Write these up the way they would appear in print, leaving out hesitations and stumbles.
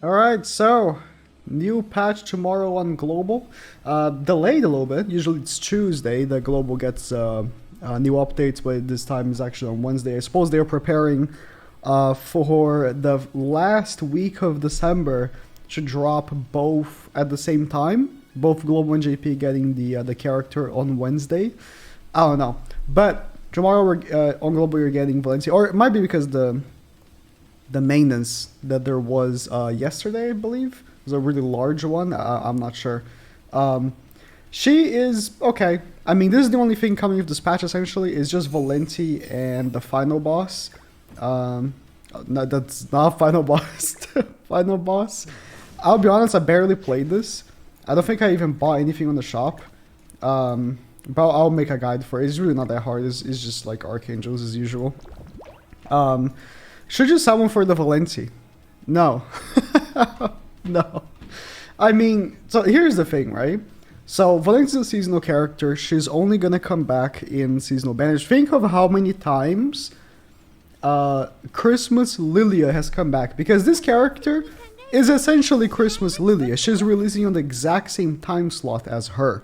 All right, so new patch tomorrow on global. Delayed a little bit. Usually it's Tuesday. The global gets new updates, but this time is actually on Wednesday. I suppose they're preparing for the last week of December to drop both at the same time. Both global and JP getting the character on Wednesday. I don't know, but tomorrow we're on global. You're getting Valencia, or it might be because the maintenance that there was yesterday, I believe. It was a really large one. I'm not sure. She is okay. I mean, this is the only thing coming with this patch, essentially, is just Valenti and the final boss. No, that's not final boss. Final boss. I'll be honest, I barely played this. I don't think I even bought anything on the shop. But I'll make a guide for it. It's really not that hard. It's just like Archangels as usual. Should you summon for the Valenti? No. No. I mean, so here's the thing, right? So Valenti's a seasonal character. She's only gonna come back in seasonal banners. Think of how many times Christmas Lilia has come back. Because this character is essentially Christmas Lilia. She's releasing on the exact same time slot as her.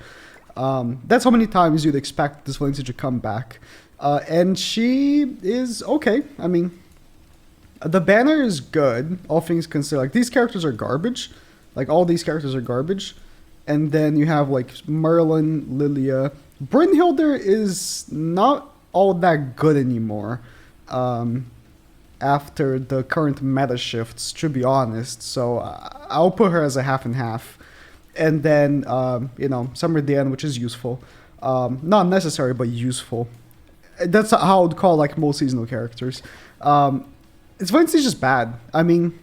That's how many times you'd expect this Valencia to come back. And she is okay. I mean, the banner is good, all things considered. Like, these characters are garbage. Like, all these characters are garbage. And then you have, like, Merlin, Lilia. Brynhilder is not all that good anymore. After the current meta shifts, to be honest. So, I'll put her as a half and half. And then, Summer Diane, which is useful. Not necessary, but useful. That's how I would call, like, most seasonal characters. It's just bad. I mean,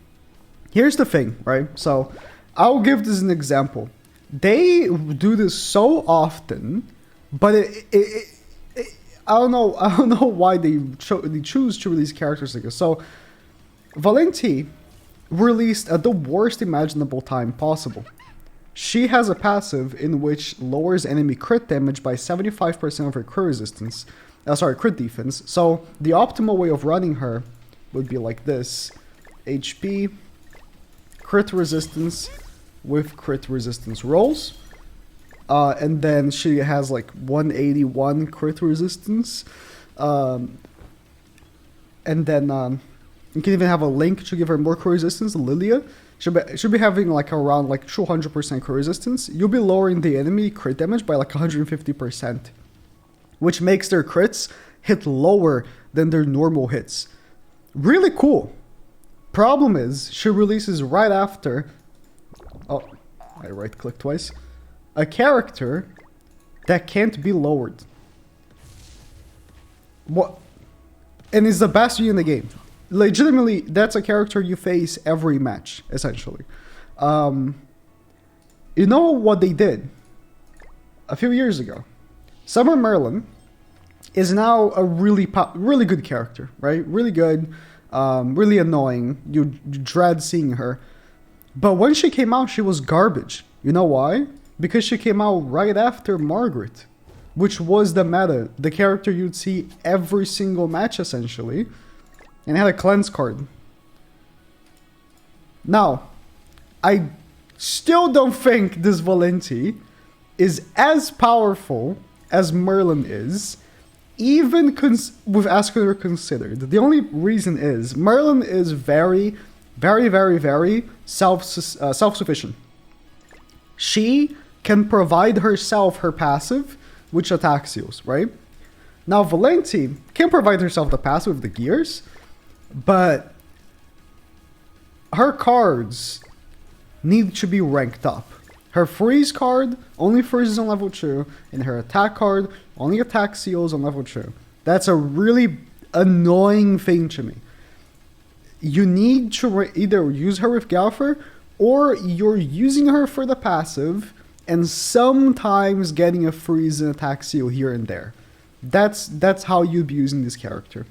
here's the thing, right? So, I'll give this an example. They do this so often, but I don't know why they choose to release characters like this. So, Valenti released at the worst imaginable time possible. She has a passive in which lowers enemy crit damage by 75% of her crit resistance. Crit defense. So, the optimal way of running her would be like this: HP, crit resistance with crit resistance rolls, and then she has like 181 crit resistance, and then you can even have a link to give her more crit resistance. Lilia should be having like around like 200% crit resistance. You'll be lowering the enemy crit damage by like 150%, which makes their crits hit lower than their normal hits. Really cool. Problem is, she releases right after... Oh, I right-clicked twice. A character that can't be lowered. What? And is the best in the game. Legitimately, that's a character you face every match, essentially. You know what they did? A few years ago. Summer Merlin is now a really good character, right? Really good, really annoying. You dread seeing her. But when she came out, she was garbage. You know why? Because she came out right after Margaret, which was the meta, the character you'd see every single match, essentially, and had a cleanse card. Now, I still don't think this Valenti is as powerful as Merlin is, even with Askeladar considered. The only reason is Merlin is very, very, very, very self-sufficient. She can provide herself her passive, which attacks heals, right? Now, Valenti can provide herself the passive with the gears, but her cards need to be ranked up. Her freeze card only freezes on level 2, and her attack card only attacks seals on level 2. That's a really annoying thing to me. You need to either use her with Galfer, or you're using her for the passive, and sometimes getting a freeze and attack seal here and there. That's how you'd be using this character.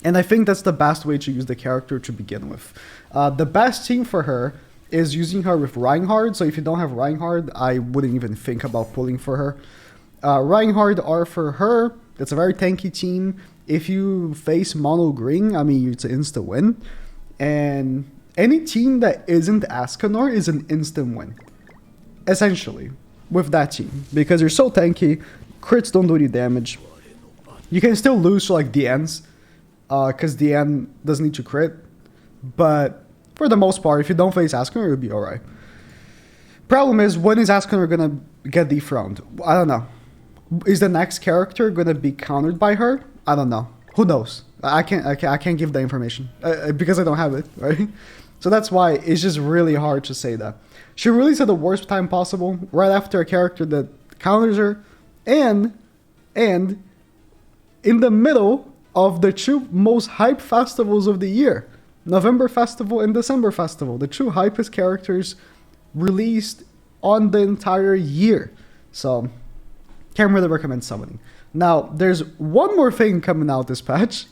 And I think that's the best way to use the character to begin with. The best team for her is using her with Reinhardt. So if you don't have Reinhardt, I wouldn't even think about pulling for her. Reinhardt are for her. It's a very tanky team. If you face mono green, I mean, it's an insta win. And any team that isn't Ascanor is an instant win. Essentially, with that team. Because you're so tanky, crits don't do any damage. You can still lose to like DNs, because DN doesn't need to crit. But for the most part, if you don't face Ascanor, you'll be alright. Problem is, when is Ascanor gonna get dethroned? I don't know. Is the next character gonna be countered by her? I don't know. Who knows? I can't give the information because I don't have it, right? So that's why it's just really hard to say that. She released at the worst time possible, right after a character that counters her, and in the middle of the two most hype festivals of the year, November Festival and December Festival, the two hypest characters released on the entire year. So, can't really recommend summoning. Now, there's one more thing coming out this patch.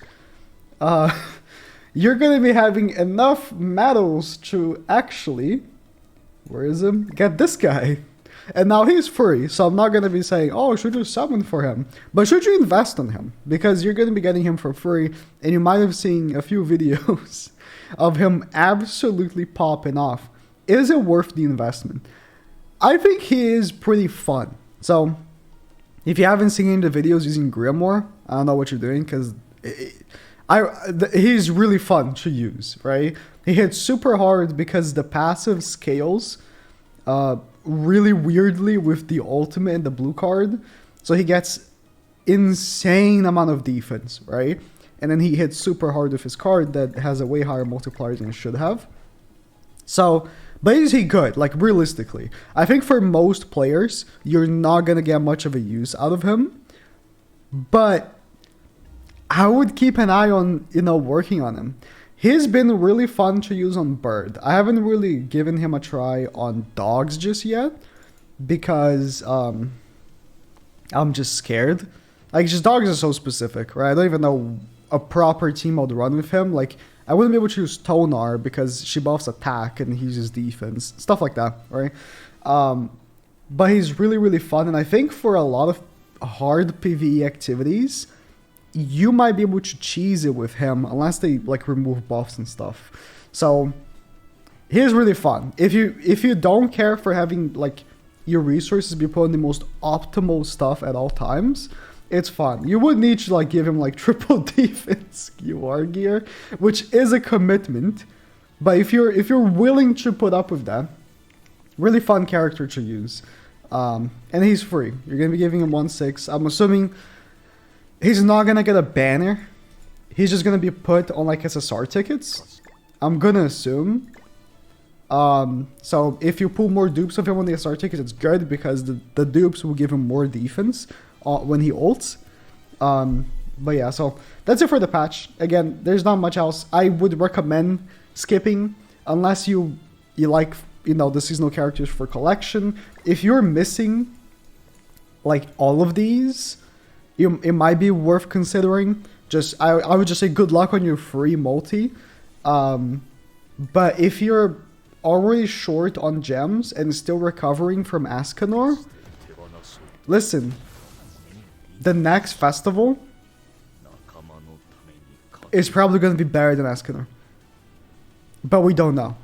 You're going to be having enough medals to actually, where is him? Get this guy. And now he's free, so I'm not going to be saying, oh, should you summon for him? But should you invest on him? Because you're going to be getting him for free, and you might have seen a few videos of him absolutely popping off. Is it worth the investment? I think he is pretty fun. So, if you haven't seen any of the videos using Grimoire, I don't know what you're doing, because he's really fun to use, right? He hits super hard because the passive scales really weirdly with the ultimate and the blue card. So he gets insane amount of defense, right? And then he hits super hard with his card that has a way higher multiplier than it should have. So, but is he good? Like, realistically, I think for most players, you're not going to get much of a use out of him. But I would keep an eye on, working on him. He's been really fun to use on Bird. I haven't really given him a try on dogs just yet because I'm just scared. Like, just dogs are so specific, right? I don't even know a proper team I'd run with him. Like, I wouldn't be able to use Tonar because she buffs attack and he uses defense. Stuff like that, right? But he's really, really fun. And I think for a lot of hard PvE activities, you might be able to cheese it with him unless they like remove buffs and stuff. So he's really fun. If you don't care for having like your resources be put on the most optimal stuff at all times, it's fun. You would need to like give him like triple defense QR gear, which is a commitment. But if you're willing to put up with that, really fun character to use. And he's free. You're gonna be giving him 1/6. I'm assuming he's not gonna get a banner. He's just gonna be put on like SSR tickets. I'm gonna assume. So if you pull more dupes of him on the SSR tickets, it's good because the dupes will give him more defense when he ults. But yeah, so that's it for the patch. Again, there's not much else. I would recommend skipping unless you like the seasonal characters for collection. If you're missing like all of these, it might be worth considering. Just I would just say good luck on your free multi. But if you're already short on gems and still recovering from Ascanor, listen, the next festival is probably going to be better than Ascanor. But we don't know.